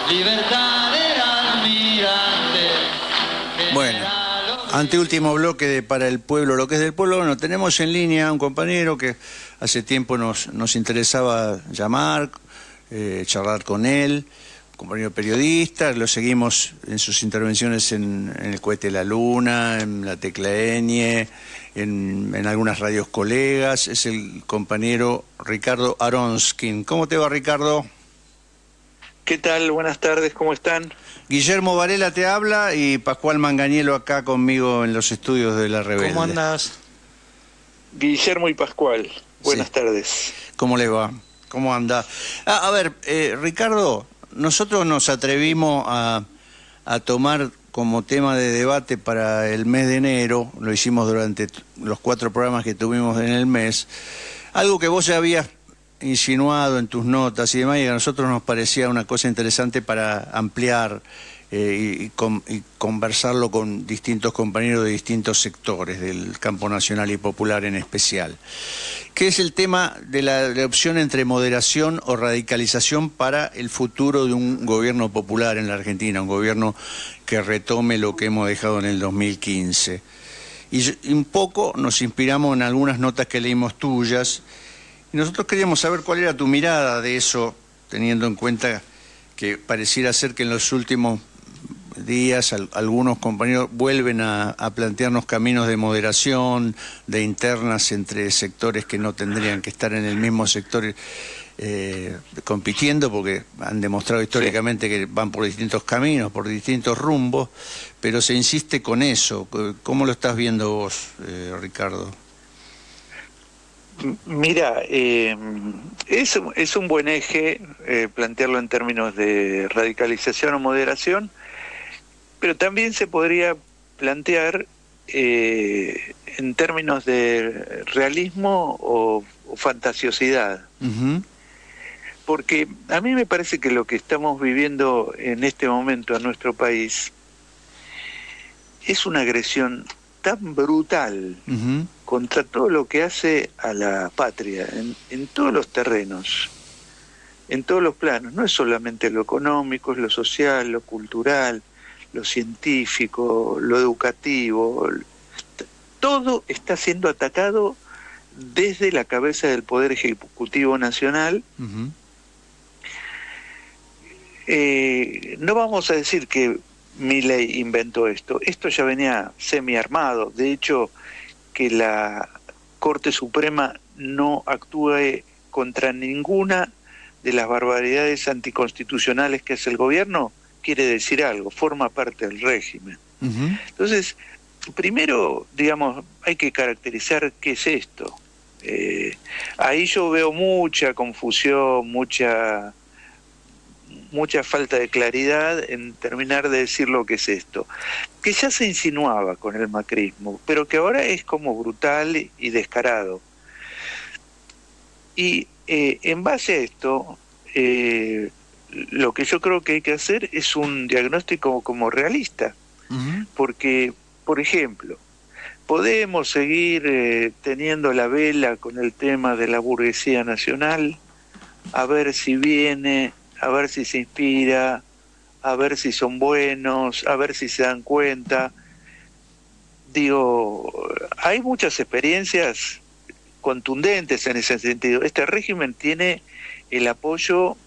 libertad del almirante. Bueno, anteúltimo bloque de Para el Pueblo, lo que es del pueblo. Bueno, tenemos en línea a un compañero que hace tiempo nos interesaba llamar, charlar con él, compañero periodista, lo seguimos en sus intervenciones en El Cohete de la Luna, en La Tecla Ñ, en algunas radios colegas. Es el compañero Ricardo Aronskin. ¿Cómo te va, Ricardo? ¿Qué tal? Buenas tardes, ¿cómo están? Guillermo Varela te habla y Pascual Manganiello acá conmigo en los estudios de La Rebelde. ¿Cómo andás? Guillermo y Pascual, buenas tardes. ¿Cómo le va? ¿Cómo anda? A ver, Ricardo, nosotros nos atrevimos a tomar como tema de debate para el mes de enero, lo hicimos durante los 4 programas que tuvimos en el mes, algo que vos ya habías insinuado en tus notas y demás, y a nosotros nos parecía una cosa interesante para ampliar y conversarlo con distintos compañeros de distintos sectores del campo nacional y popular en especial, que es el tema de la opción entre moderación o radicalización para el futuro de un gobierno popular en la Argentina, un gobierno que retome lo que hemos dejado en el 2015. Y un poco nos inspiramos en algunas notas que leímos tuyas. Y nosotros queríamos saber cuál era tu mirada de eso, teniendo en cuenta que pareciera ser que en los últimos días algunos compañeros vuelven a plantearnos caminos de moderación, de internas entre sectores que no tendrían que estar en el mismo sector compitiendo, porque han demostrado históricamente que van por distintos caminos, por distintos rumbos, pero se insiste con eso. ¿Cómo lo estás viendo vos, Ricardo? Mira, es un buen eje plantearlo en términos de radicalización o moderación, pero también se podría plantear en términos de realismo o fantasiosidad. Uh-huh. Porque a mí me parece que lo que estamos viviendo en este momento en nuestro país es una agresión tan brutal Uh-huh. contra todo lo que hace a la patria, en todos los terrenos, en todos los planos. No es solamente lo económico, es lo social, lo cultural, lo científico, lo educativo. Todo está siendo atacado desde la cabeza del Poder Ejecutivo Nacional. Uh-huh. No vamos a decir que Milei inventó esto. Esto ya venía semi-armado. De hecho, que la Corte Suprema no actúe contra ninguna de las barbaridades anticonstitucionales que hace el gobierno quiere decir algo, forma parte del régimen. Uh-huh. Entonces, primero, digamos, hay que caracterizar qué es esto. Ahí yo veo mucha confusión, mucha falta de claridad en terminar de decir lo que es esto, que ya se insinuaba con el macrismo, pero que ahora es como brutal y descarado. Y en base a esto, lo que yo creo que hay que hacer es un diagnóstico como realista, Uh-huh. porque, por ejemplo, podemos seguir teniendo la vela con el tema de la burguesía nacional, a ver si viene, a ver si se inspira, a ver si son buenos, a ver si se dan cuenta. Digo, hay muchas experiencias contundentes en ese sentido. Este régimen tiene el apoyo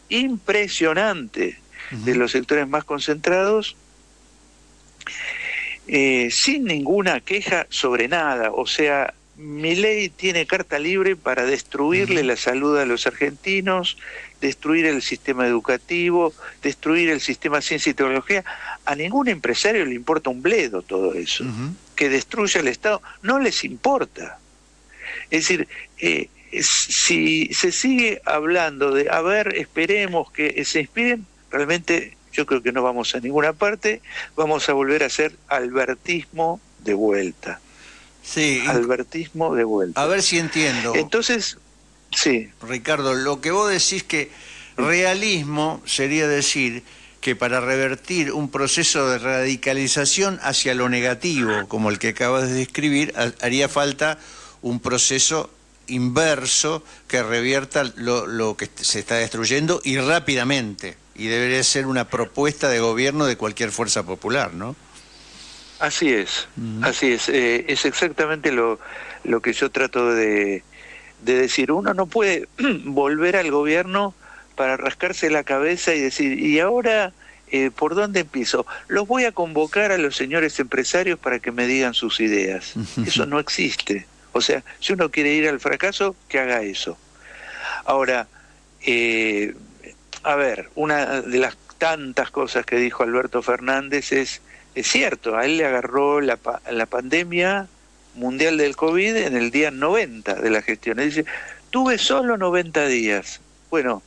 impresionante de los sectores más concentrados, sin ninguna queja sobre nada. O sea, Milei tiene carta libre para destruirle la salud a los argentinos, destruir el sistema educativo, destruir el sistema ciencia y tecnología. A ningún empresario le importa un bledo todo eso. Uh-huh. Que destruya el Estado, no les importa. Es decir, si se sigue hablando de, a ver, esperemos que se inspiren, realmente yo creo que no vamos a ninguna parte, vamos a volver a hacer albertismo de vuelta. Sí. Albertismo de vuelta. A ver si entiendo. Entonces, sí. Ricardo, lo que vos decís que realismo sería decir que para revertir un proceso de radicalización hacia lo negativo, como el que acabas de describir, haría falta un proceso inverso que revierta lo que se está destruyendo y rápidamente. y debería ser una propuesta de gobierno de cualquier fuerza popular, ¿no? Así es, así es. Es exactamente lo que yo trato de decir. Uno no puede volver al gobierno para rascarse la cabeza y decir, ¿y ahora por dónde empiezo? Los voy a convocar a los señores empresarios para que me digan sus ideas. Eso no existe. O sea, si uno quiere ir al fracaso, que haga eso. Ahora, a ver, una de las tantas cosas que dijo Alberto Fernández es cierto, a él le agarró la pandemia mundial del COVID en el día 90 de la gestión. Él dice, tuve solo 90 días. Bueno,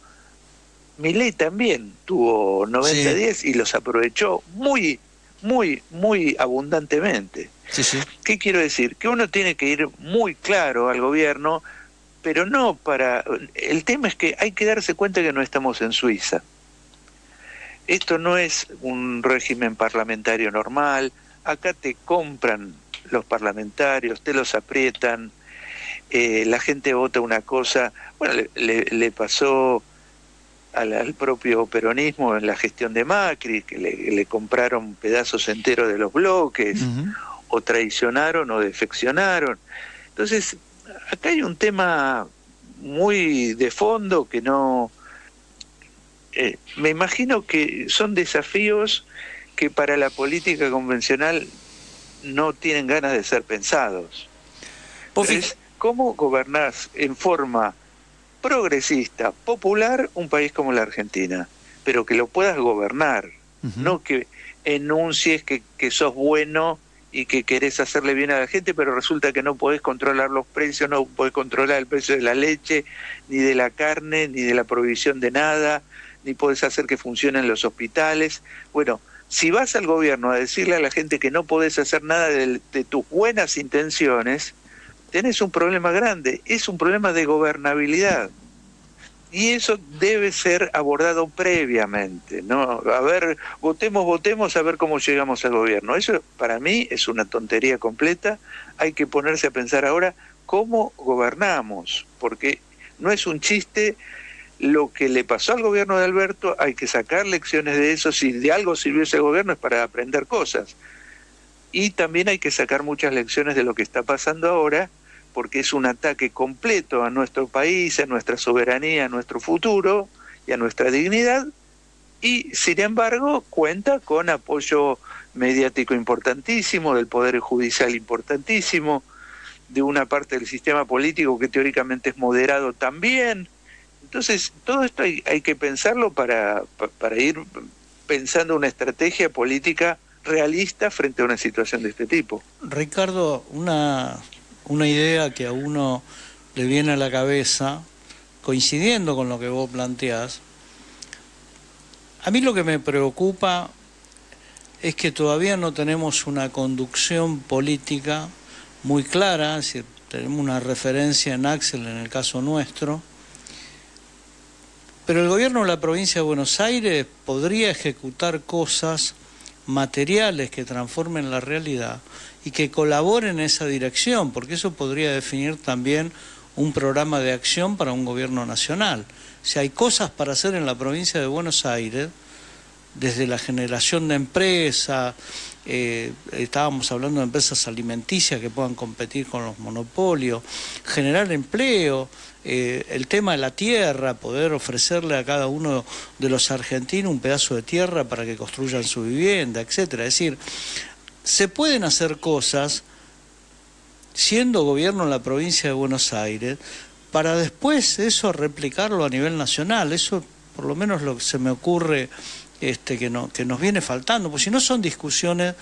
Milei también tuvo 90 días y los aprovechó muy, muy, muy abundantemente. Sí, sí. ¿Qué quiero decir? Que uno tiene que ir muy claro al gobierno, pero no para... El tema es que hay que darse cuenta que no estamos en Suiza. Esto no es un régimen parlamentario normal. Acá te compran los parlamentarios, te los aprietan, la gente vota una cosa. Bueno, le pasó al propio peronismo en la gestión de Macri, que le compraron pedazos enteros de los bloques, o traicionaron o defeccionaron. Entonces, acá hay un tema muy de fondo que no... me imagino que son desafíos que para la política convencional no tienen ganas de ser pensados. Es cómo gobernás en forma progresista, popular, un país como la Argentina, pero que lo puedas gobernar, no que enuncies que sos bueno y que querés hacerle bien a la gente, pero resulta que no podés controlar los precios, no podés controlar el precio de la leche, ni de la carne, ni de la provisión de nada, ni podés hacer que funcionen los hospitales. Bueno, si vas al gobierno a decirle a la gente que no podés hacer nada de tus buenas intenciones, tenés un problema grande, es un problema de gobernabilidad. Y eso debe ser abordado previamente, ¿no? A ver, votemos a ver cómo llegamos al gobierno. Eso para mí es una tontería completa. Hay que ponerse a pensar ahora cómo gobernamos, porque no es un chiste lo que le pasó al gobierno de Alberto. Hay que sacar lecciones de eso. Si de algo sirvió ese gobierno es para aprender cosas. Y también hay que sacar muchas lecciones de lo que está pasando ahora, porque es un ataque completo a nuestro país, a nuestra soberanía, a nuestro futuro y a nuestra dignidad, y sin embargo cuenta con apoyo mediático importantísimo, del Poder Judicial importantísimo, de una parte del sistema político que teóricamente es moderado también. Entonces, todo esto hay que pensarlo para ir pensando una estrategia política realista frente a una situación de este tipo. Ricardo, una idea que a uno le viene a la cabeza, coincidiendo con lo que vos planteás, a mí lo que me preocupa es que todavía no tenemos una conducción política muy clara, es decir, tenemos una referencia en Axel en el caso nuestro, pero el gobierno de la provincia de Buenos Aires podría ejecutar cosas materiales que transformen la realidad y que colaboren en esa dirección, porque eso podría definir también un programa de acción para un gobierno nacional. Si hay cosas para hacer en la provincia de Buenos Aires, desde la generación de empresas, estábamos hablando de empresas alimenticias que puedan competir con los monopolios, generar empleo, el tema de la tierra, poder ofrecerle a cada uno de los argentinos un pedazo de tierra para que construyan su vivienda, etcétera. Es decir, se pueden hacer cosas siendo gobierno en la provincia de Buenos Aires para después eso replicarlo a nivel nacional. Eso por lo menos lo que se me ocurre que nos viene faltando, porque si no son discusiones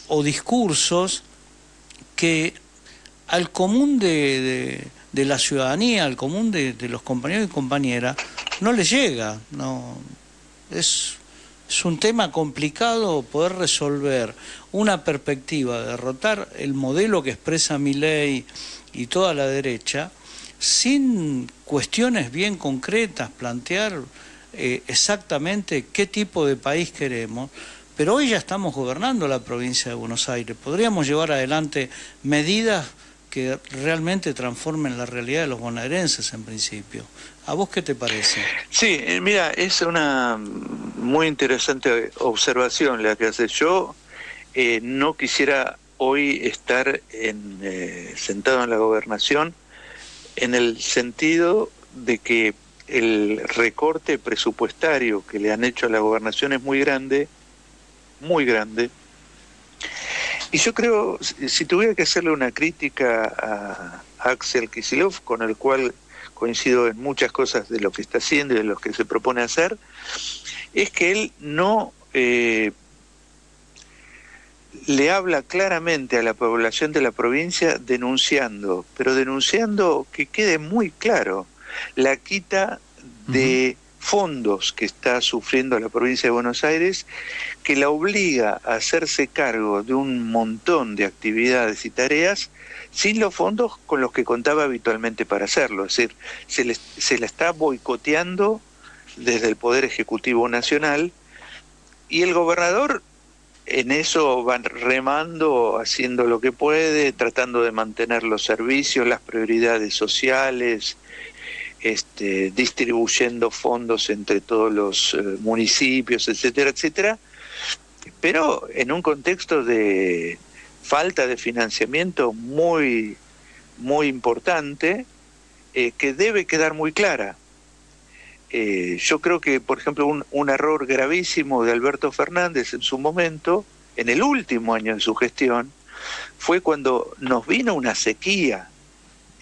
o discursos que al común de la ciudadanía, al común de los compañeros y compañeras, no les llega. No, es un tema complicado poder resolver una perspectiva de derrotar el modelo que expresa Milei y toda la derecha sin cuestiones bien concretas, plantear exactamente qué tipo de país queremos. Pero hoy ya estamos gobernando la provincia de Buenos Aires. Podríamos llevar adelante medidas que realmente transformen la realidad de los bonaerenses en principio. ¿A vos qué te parece? Sí, mira, es una muy interesante observación la que haces. Yo no quisiera hoy estar sentado en la gobernación en el sentido de que el recorte presupuestario que le han hecho a la gobernación es muy grande, muy grande. Y yo creo, si tuviera que hacerle una crítica a Axel Kicillof, con el cual coincido en muchas cosas de lo que está haciendo y de lo que se propone hacer, es que él no le habla claramente a la población de la provincia denunciando, pero denunciando que quede muy claro la quita de fondos que está sufriendo la provincia de Buenos Aires, que la obliga a hacerse cargo de un montón de actividades y tareas sin los fondos con los que contaba habitualmente para hacerlo. Es decir, se la está boicoteando desde el Poder Ejecutivo Nacional, y el gobernador en eso va remando, haciendo lo que puede, tratando de mantener los servicios, las prioridades sociales, distribuyendo fondos entre todos los municipios, etcétera, etcétera, pero en un contexto de falta de financiamiento muy, muy importante, que debe quedar muy clara. Yo creo que, por ejemplo, un error gravísimo de Alberto Fernández en su momento, en el último año de su gestión, fue cuando nos vino una sequía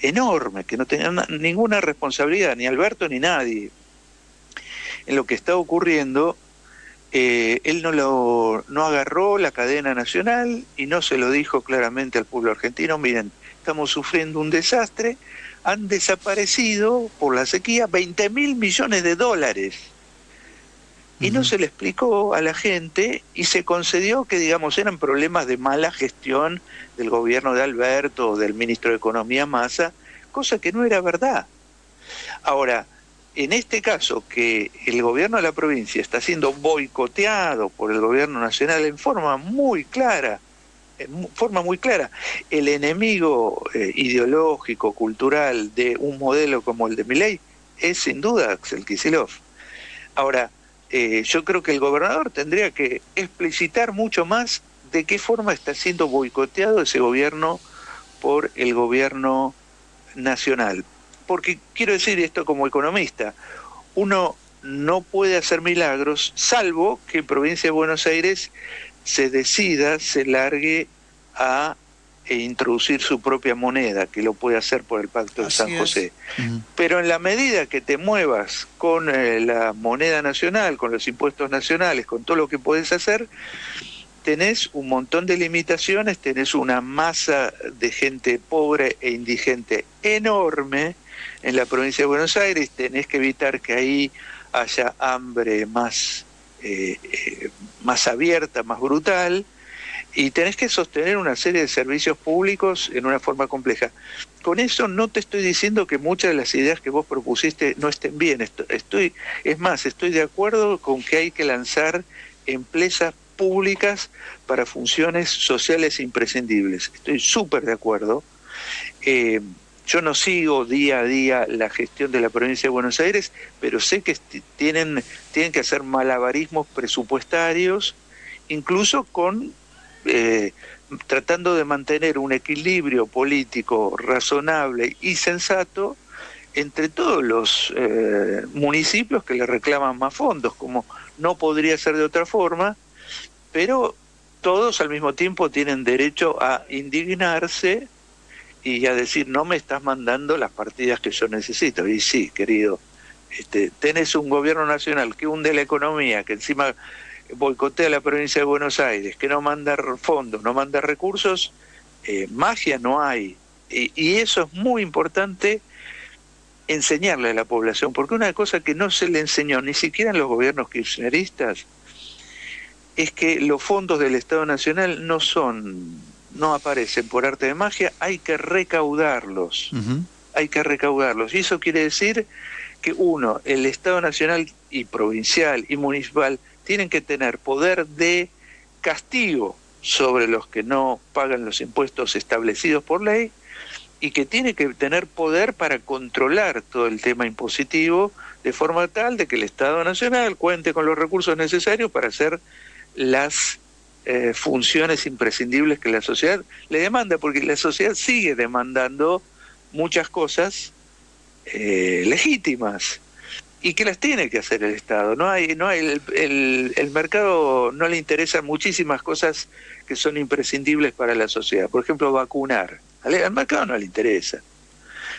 enorme, que no tenía ninguna responsabilidad, ni Alberto ni nadie, en lo que está ocurriendo. Él no agarró la cadena nacional y no se lo dijo claramente al pueblo argentino: miren, estamos sufriendo un desastre, han desaparecido por la sequía 20.000 millones de dólares. Y no se le explicó a la gente, y se concedió que, digamos, eran problemas de mala gestión del gobierno de Alberto o del ministro de Economía Massa, cosa que no era verdad. Ahora, en este caso, que el gobierno de la provincia está siendo boicoteado por el gobierno nacional en forma muy clara, el enemigo ideológico, cultural de un modelo como el de Milei es sin duda Axel Kicillof. Ahora, yo creo que el gobernador tendría que explicitar mucho más de qué forma está siendo boicoteado ese gobierno por el gobierno nacional. Porque quiero decir esto como economista, uno no puede hacer milagros, salvo que en provincia de Buenos Aires se decida, se largue a introducir su propia moneda, que lo puede hacer por el Pacto de San José. Pero en la medida que te muevas con la moneda nacional, con los impuestos nacionales, con todo lo que podés hacer, tenés un montón de limitaciones, tenés una masa de gente pobre e indigente enorme en la provincia de Buenos Aires, tenés que evitar que ahí haya hambre más abierta, más brutal, y tenés que sostener una serie de servicios públicos en una forma compleja. Con eso no te estoy diciendo que muchas de las ideas que vos propusiste no estén bien. Estoy de acuerdo con que hay que lanzar empresas públicas para funciones sociales imprescindibles. Estoy súper de acuerdo. Yo no sigo día a día la gestión de la provincia de Buenos Aires, pero sé que tienen que hacer malabarismos presupuestarios, incluso con tratando de mantener un equilibrio político razonable y sensato entre todos los municipios que le reclaman más fondos, como no podría ser de otra forma, pero todos al mismo tiempo tienen derecho a indignarse y a decir: no me estás mandando las partidas que yo necesito. Y sí, querido, tenés un gobierno nacional que hunde la economía, que encima boicotea la provincia de Buenos Aires, que no manda fondos, no manda recursos, magia no hay. Y eso es muy importante enseñarle a la población, porque una cosa que no se le enseñó ni siquiera en los gobiernos kirchneristas es que los fondos del Estado Nacional no aparecen por arte de magia, hay que recaudarlos. Hay que recaudarlos. Y eso quiere decir que el Estado Nacional y provincial y municipal tienen que tener poder de castigo sobre los que no pagan los impuestos establecidos por ley, y que tiene que tener poder para controlar todo el tema impositivo de forma tal de que el Estado Nacional cuente con los recursos necesarios para hacer las funciones imprescindibles que la sociedad le demanda, porque la sociedad sigue demandando muchas cosas legítimas y que las tiene que hacer el Estado. El mercado no le interesan muchísimas cosas que son imprescindibles para la sociedad. Por ejemplo, vacunar. Al mercado no le interesa.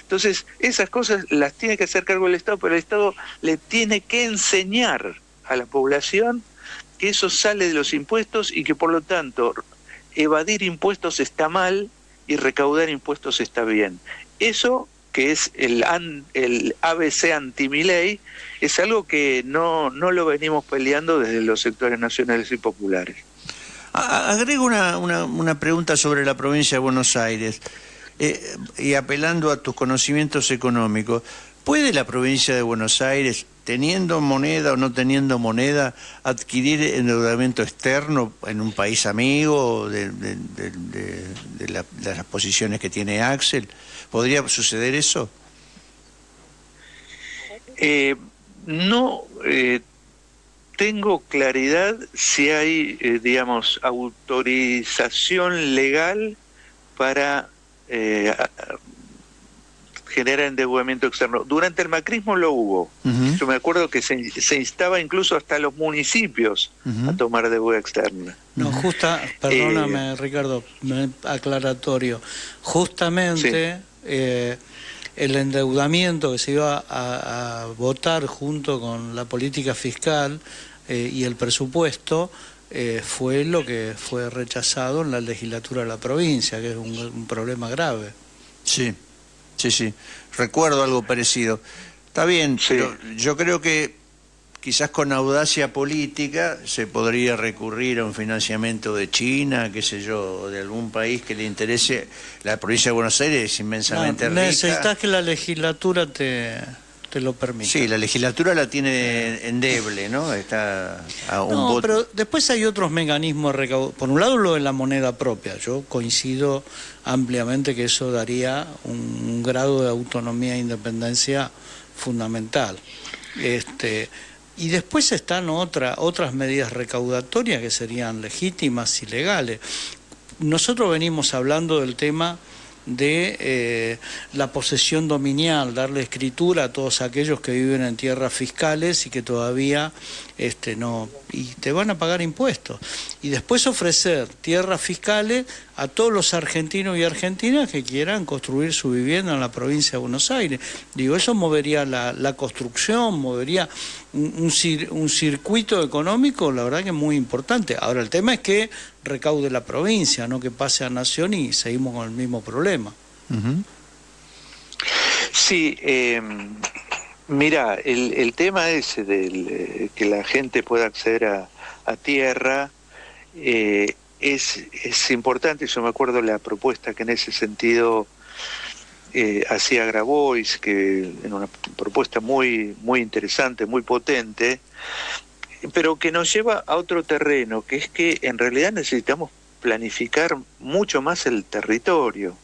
Entonces, esas cosas las tiene que hacer cargo el Estado, pero el Estado le tiene que enseñar a la población que eso sale de los impuestos y que por lo tanto evadir impuestos está mal y recaudar impuestos está bien. Eso, que es el ABC anti-Milei, es algo que no lo venimos peleando desde los sectores nacionales y populares. Agrego una pregunta sobre la provincia de Buenos Aires, y apelando a tus conocimientos económicos. ¿Puede la provincia de Buenos Aires, teniendo moneda o no teniendo moneda, adquirir endeudamiento externo en un país amigo de las posiciones que tiene Axel? ¿Podría suceder eso? No tengo claridad si hay, digamos, autorización legal para generar endeudamiento externo. Durante el macrismo lo hubo. Uh-huh. Yo me acuerdo que se instaba incluso hasta a los municipios Uh-huh. a tomar deuda externa. No, perdóname, Ricardo, aclaratorio. Justamente el endeudamiento que se iba a votar junto con la política fiscal y el presupuesto fue lo que fue rechazado en la legislatura de la provincia, que es un problema grave. Sí. Recuerdo algo parecido. Está bien, Sí. pero yo creo que quizás con audacia política se podría recurrir a un financiamiento de China, qué sé yo, o de algún país que le interese. La provincia de Buenos Aires es inmensamente rica. Necesitas que la legislatura te lo permita. Sí, la legislatura la tiene endeble, ¿no? Está a un voto. Pero después hay otros mecanismos de recaudación. Por un lado, lo de la moneda propia. Yo coincido ampliamente que eso daría un grado de autonomía e independencia fundamental. Y después están otras medidas recaudatorias que serían legítimas y legales. Nosotros venimos hablando del tema de la posesión dominial, darle escritura a todos aquellos que viven en tierras fiscales y que todavía no, y te van a pagar impuestos. Y después ofrecer tierras fiscales a todos los argentinos y argentinas que quieran construir su vivienda en la provincia de Buenos Aires. Digo, eso movería la construcción, movería un circuito económico, la verdad que es muy importante. Ahora, el tema es que recaude la provincia, no que pase a Nación y seguimos con el mismo problema. Uh-huh. Sí, mira, el tema ese del que la gente pueda acceder a tierra es importante. Yo me acuerdo la propuesta que en ese sentido hacía Grabois, que en una propuesta muy interesante, muy potente, pero que nos lleva a otro terreno, que es que en realidad necesitamos planificar mucho más el territorio.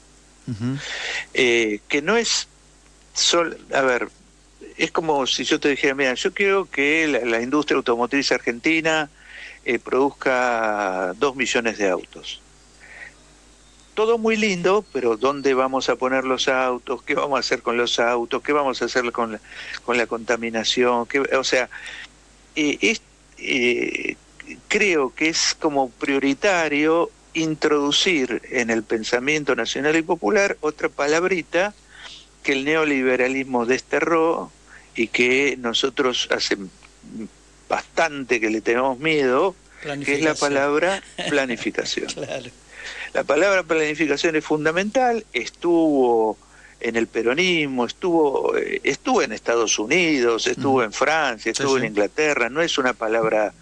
Uh-huh. Que no es solo, a ver, es como si yo te dijera, mira, yo quiero que la industria automotriz argentina produzca 2 millones de autos. Todo muy lindo, pero ¿dónde vamos a poner los autos? ¿Qué vamos a hacer con los autos? ¿Qué vamos a hacer con la contaminación? O sea, creo que es como prioritario introducir en el pensamiento nacional y popular otra palabrita que el neoliberalismo desterró y que nosotros hace bastante que le tenemos miedo, que es la palabra planificación. Claro. La palabra planificación es fundamental, estuvo en el peronismo, estuvo en Estados Unidos, estuvo en Francia, estuvo en Inglaterra, no es una palabra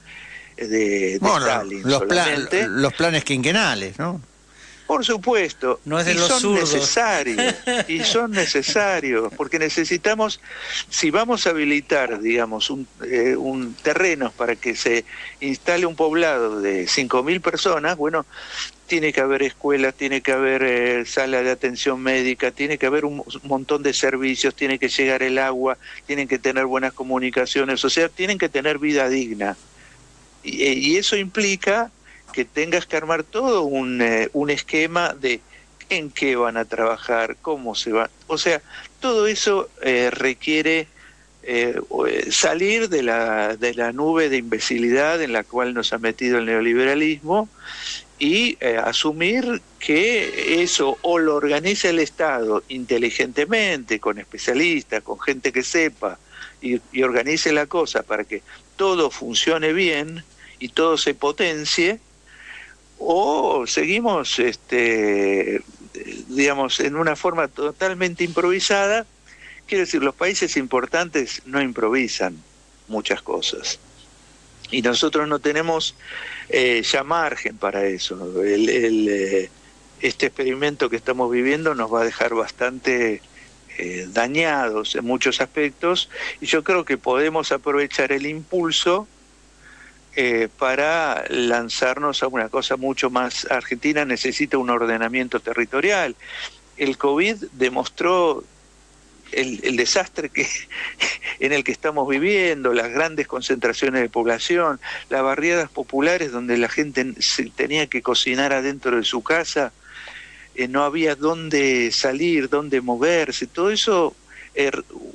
de Stalin solamente. Los planes quinquenales, ¿no? Por supuesto, No es de y los son zurdos. necesarios, y son necesarios, porque necesitamos, si vamos a habilitar, digamos, un terrenos para que se instale un poblado de 5.000 personas, bueno, tiene que haber escuelas, tiene que haber sala de atención médica, tiene que haber un montón de servicios, tiene que llegar el agua, tienen que tener buenas comunicaciones, o sea, tienen que tener vida digna. Y eso implica que tengas que armar todo un esquema de en qué van a trabajar, cómo se van. O sea, todo eso requiere salir de la nube de imbecilidad en la cual nos ha metido el neoliberalismo y asumir que eso o lo organiza el Estado inteligentemente, con especialistas, con gente que sepa, y organice la cosa para que todo funcione bien y todo se potencie, o seguimos, digamos, en una forma totalmente improvisada. Quiero decir, los países importantes no improvisan muchas cosas. Y nosotros no tenemos ya margen para eso. Este experimento que estamos viviendo nos va a dejar bastante dañados en muchos aspectos, y yo creo que podemos aprovechar el impulso para lanzarnos a una cosa mucho más. Argentina necesita un ordenamiento territorial. El COVID demostró el desastre en el que estamos viviendo, las grandes concentraciones de población, las barriadas populares donde la gente se tenía que cocinar adentro de su casa, no había dónde salir, dónde moverse. Todo eso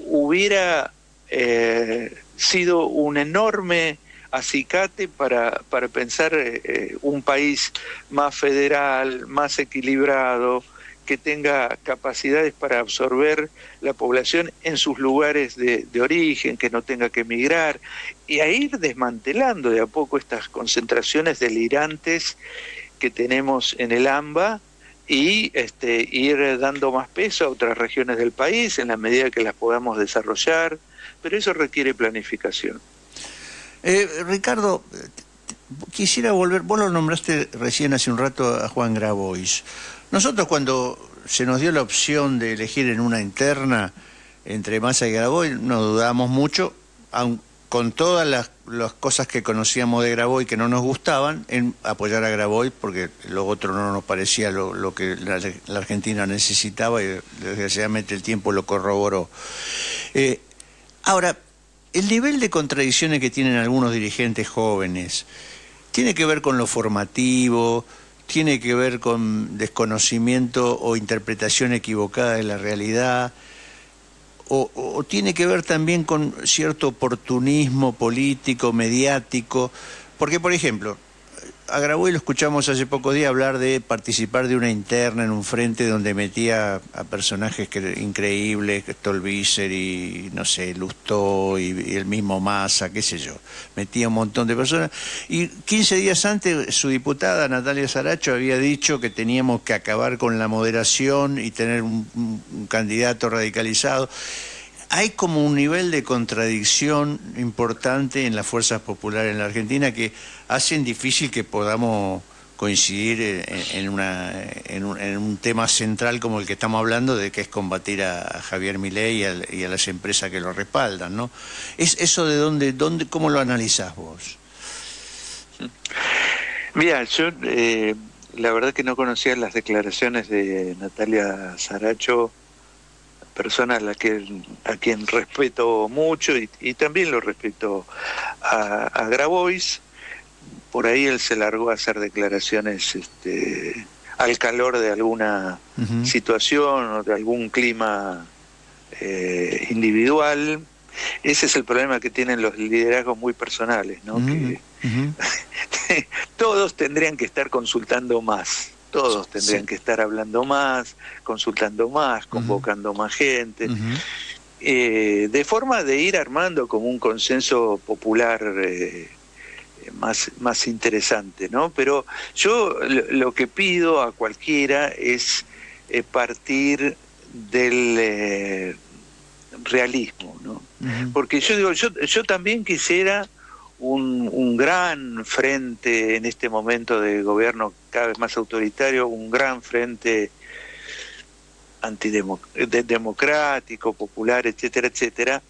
hubiera sido un enorme acicate para pensar un país más federal, más equilibrado, que tenga capacidades para absorber la población en sus lugares de origen, que no tenga que emigrar, y a ir desmantelando de a poco estas concentraciones delirantes que tenemos en el AMBA, y ir dando más peso a otras regiones del país en la medida que las podamos desarrollar, pero eso requiere planificación. Ricardo, quisiera volver, vos lo nombraste recién hace un rato a Juan Grabois. Nosotros, cuando se nos dio la opción de elegir en una interna entre Massa y Grabois, no dudamos mucho, aun con todas las cosas que conocíamos de Grabois que no nos gustaban, en apoyar a Grabois, porque lo otro no nos parecía lo que la Argentina necesitaba, y desgraciadamente el tiempo lo corroboró. Ahora, el nivel de contradicciones que tienen algunos dirigentes jóvenes tiene que ver con lo formativo, tiene que ver con desconocimiento o interpretación equivocada de la realidad, o tiene que ver también con cierto oportunismo político, mediático. Porque, por ejemplo, a Grabois lo escuchamos hace pocos días hablar de participar de una interna en un frente donde metía a personajes increíbles, Stolbizer y, no sé, Lustó y el mismo Massa, qué sé yo. Metía un montón de personas. Y 15 días antes, su diputada Natalia Saracho había dicho que teníamos que acabar con la moderación y tener un candidato radicalizado. Hay como un nivel de contradicción importante en las fuerzas populares en la Argentina que hacen difícil que podamos coincidir en un tema central como el que estamos hablando, de que es combatir a Javier Milei y a las empresas que lo respaldan, ¿no? ¿Eso de dónde cómo lo analizás vos? Mira, yo la verdad que no conocía las declaraciones de Natalia Saracho, persona a quien respeto mucho, y también lo respeto a Grabois. Por ahí él se largó a hacer declaraciones al calor de alguna situación o de algún clima individual. Ese es el problema que tienen los liderazgos muy personales, ¿no? Que todos tendrían que estar consultando más. Todos tendrían que estar hablando más, consultando más, convocando más gente, de forma de ir armando como un consenso popular más interesante, ¿no? Pero yo lo que pido a cualquiera es partir del realismo, ¿no? Porque yo digo, yo también quisiera un gran frente en este momento de gobierno cada vez más autoritario, un gran frente democrático, popular, etcétera, etcétera.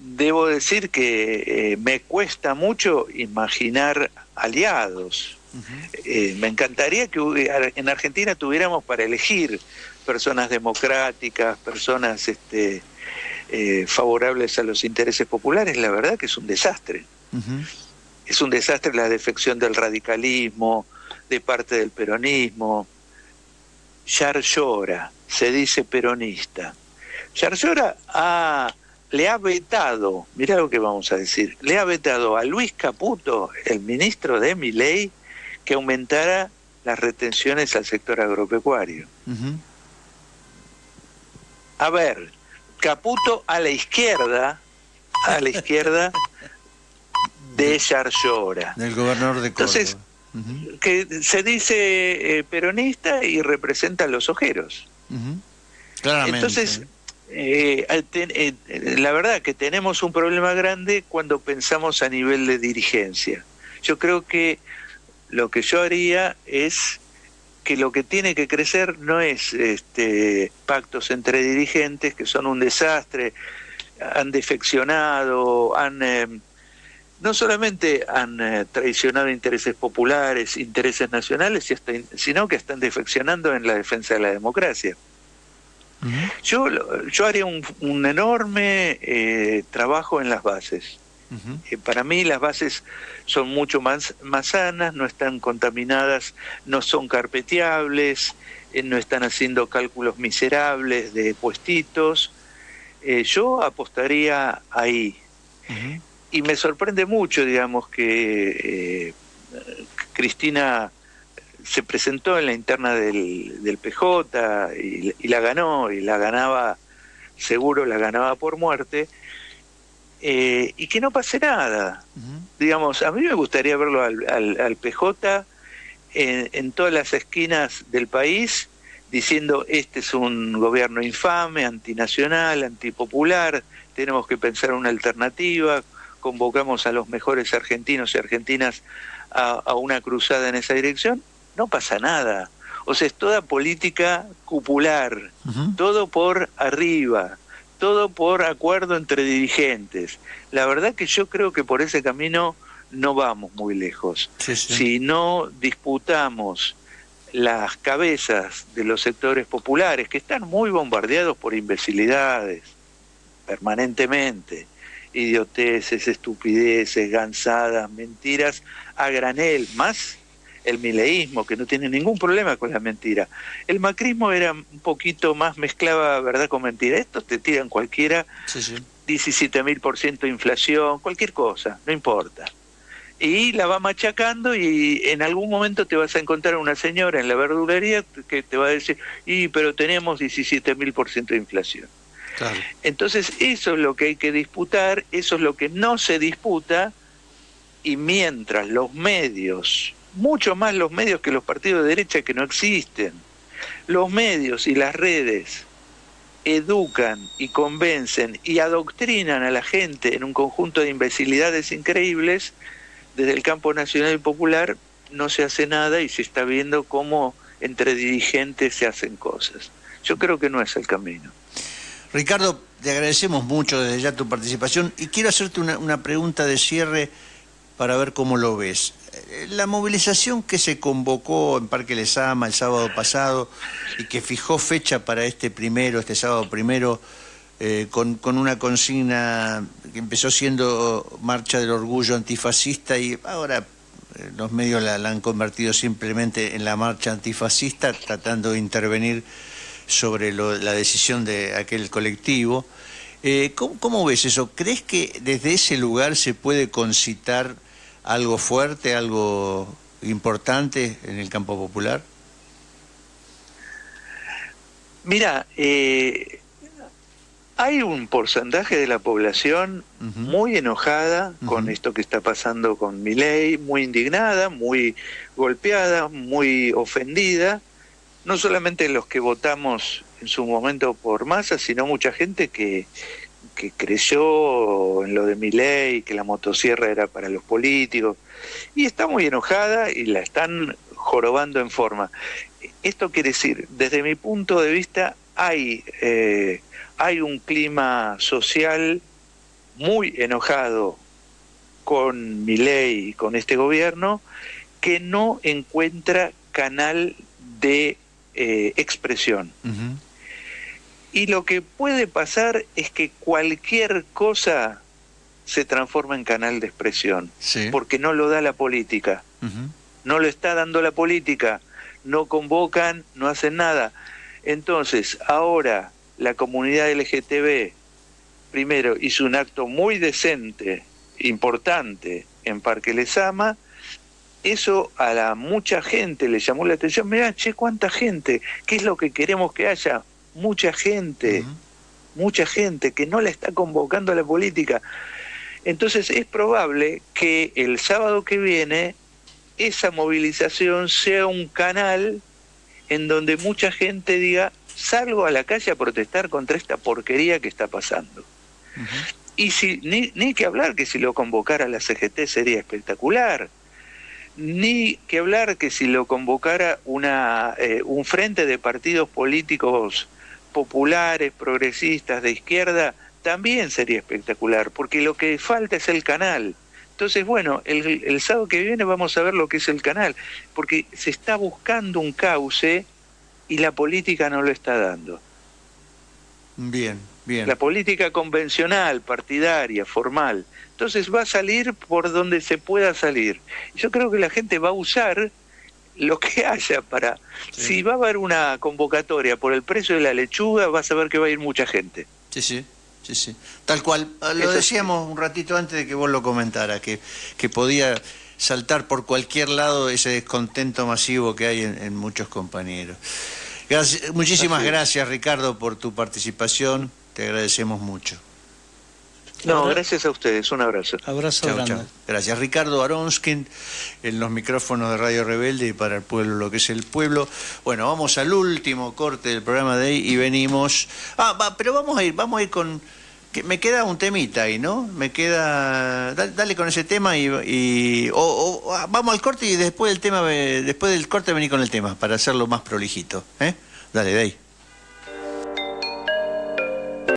Debo decir que me cuesta mucho imaginar aliados. Me encantaría que en Argentina tuviéramos para elegir personas democráticas, personas favorables a los intereses populares. La verdad que es un desastre. Es un desastre la defección del radicalismo, de parte del peronismo. Yarlora se dice peronista. Yarlora le ha vetado, mirá lo que vamos a decir, le ha vetado a Luis Caputo, el ministro de Milei, que aumentara las retenciones al sector agropecuario. A ver, Caputo a la izquierda de Yarlora. Del gobernador de Córdoba. Entonces, que se dice peronista y representa a los ojeros. Claramente. Entonces, la verdad que tenemos un problema grande cuando pensamos a nivel de dirigencia. Yo creo que lo que yo haría es que lo que tiene que crecer no es pactos entre dirigentes que son un desastre, han defeccionado, no solamente han traicionado intereses populares, intereses nacionales, sino que están defeccionando en la defensa de la democracia. Yo haría un enorme trabajo en las bases. Para mí las bases son mucho más sanas, no están contaminadas, no son carpeteables, no están haciendo cálculos miserables de puestitos. Yo apostaría ahí. Y me sorprende mucho, digamos, que Cristina se presentó en la interna del PJ y la ganó, y la ganaba, seguro la ganaba por muerte, y que no pase nada. Digamos, a mí me gustaría verlo al PJ en todas las esquinas del país, diciendo: este es un gobierno infame, antinacional, antipopular, tenemos que pensar una alternativa, convocamos a los mejores argentinos y argentinas a una cruzada en esa dirección. No pasa nada. O sea, es toda política cupular, todo por arriba, todo por acuerdo entre dirigentes. La verdad que yo creo que por ese camino no vamos muy lejos. Si no disputamos las cabezas de los sectores populares, que están muy bombardeados por imbecilidades permanentemente, idioteces, estupideces, gansadas, mentiras a granel, más el mileísmo, que no tiene ningún problema con la mentira. El macrismo era un poquito más, mezclaba verdad con mentira. Estos te tiran cualquiera, 17.000% de inflación, cualquier cosa, no importa. Y la va machacando, y en algún momento te vas a encontrar una señora en la verdulería que te va a decir: pero tenemos 17.000% de inflación. Claro. Entonces eso es lo que hay que disputar, eso es lo que no se disputa, y mientras los medios, mucho más los medios que los partidos de derecha, que no existen, los medios y las redes educan y convencen y adoctrinan a la gente en un conjunto de imbecilidades increíbles, desde el campo nacional y popular no se hace nada, y se está viendo cómo entre dirigentes se hacen cosas. Yo creo que no es el camino. Ricardo, te agradecemos mucho desde ya tu participación, y quiero hacerte una pregunta de cierre para ver cómo lo ves. La movilización que se convocó en Parque Lezama el sábado pasado y que fijó fecha para este sábado primero, con una consigna que empezó siendo Marcha del Orgullo Antifascista, y ahora los medios la han convertido simplemente en la Marcha Antifascista, tratando de intervenir sobre la decisión de aquel colectivo. ¿Cómo ves eso? ¿Crees que desde ese lugar se puede concitar algo fuerte, algo importante en el campo popular? Mira, hay un porcentaje de la población muy enojada con esto que está pasando con Milei, muy indignada, muy golpeada, muy ofendida. No solamente los que votamos en su momento por Massa, sino mucha gente que que creyó en lo de Milei, que la motosierra era para los políticos, y está muy enojada y la están jorobando en forma. Esto quiere decir, desde mi punto de vista, hay un clima social muy enojado con Milei y con este gobierno, que no encuentra canal de expresión. Ujú. Y lo que puede pasar es que cualquier cosa se transforma en canal de expresión, Sí. porque no lo da la política, Ujú. no lo está dando la política, no convocan, no hacen nada. Entonces, ahora la comunidad LGTB, primero, hizo un acto muy decente, importante, en Parque Lezama. Eso a mucha gente le llamó la atención. Mirá, che, cuánta gente, ¿qué es lo que queremos que haya? Mucha gente, mucha gente que no la está convocando a la política. Entonces es probable que el sábado que viene esa movilización sea un canal en donde mucha gente diga, salgo a la calle a protestar contra esta porquería que está pasando. Y ni que hablar que si lo convocara la CGT sería espectacular, ni que hablar que si lo convocara un frente de partidos políticos populares, progresistas, de izquierda, también sería espectacular, porque lo que falta es el canal. Entonces, bueno, el sábado que viene vamos a ver lo que es el canal, porque se está buscando un cauce y la política no lo está dando. Bien, bien. La política convencional, partidaria, formal. Entonces va a salir por donde se pueda salir. Yo creo que la gente va a usar lo que haya para... Sí. Si va a haber una convocatoria por el precio de la lechuga, vas a ver que va a ir mucha gente. Sí, sí. Sí, sí. Tal cual. Lo Eso decíamos un ratito antes de que vos lo comentaras, que podía saltar por cualquier lado ese descontento masivo que hay en muchos compañeros. Muchísimas gracias, Ricardo, por tu participación. Te agradecemos mucho. No, gracias a ustedes. Un abrazo. Abrazo Chau, grande. chau. Gracias. Ricardo Aronskin, en los micrófonos de Radio Rebelde y para el pueblo, lo que es el pueblo. Bueno, vamos al último corte del programa de hoy y venimos... pero vamos a ir con... que me queda un temita ahí, ¿no? Me queda... Dale con ese tema vamos al corte y después del corte vení con el tema, para hacerlo más prolijito, ¿eh? Dale, de ahí.